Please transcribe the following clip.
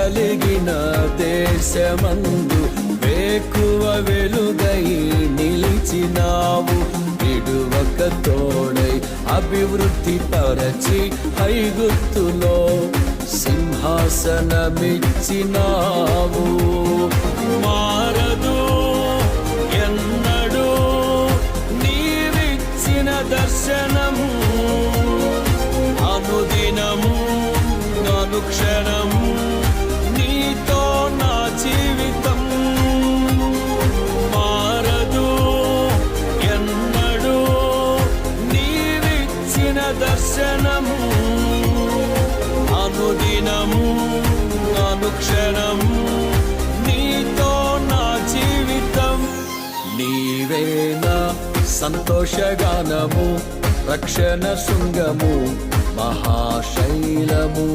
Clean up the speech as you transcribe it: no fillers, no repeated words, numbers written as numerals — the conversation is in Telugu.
కలిగిన దేశమందు వేకువ వెలుగై నిలిచినావు. విడువక తోడై అభివృద్ధి పరచి ఐగుప్తులో సింహాసనమిచ్చినావు. మారదు ఎన్నడూ నీవిచ్చిన దర్శనము, అనుదినము అనుక్షణము నీతో నా జీవితం. మారదు ఎన్నడూ నీవిచ్చిన దర్శనము, అనుదినము అనుక్షణము నీతో నా జీవితం. నీవేనా సంతోషగానము, రక్షణ శృంగము, మహాశైలము.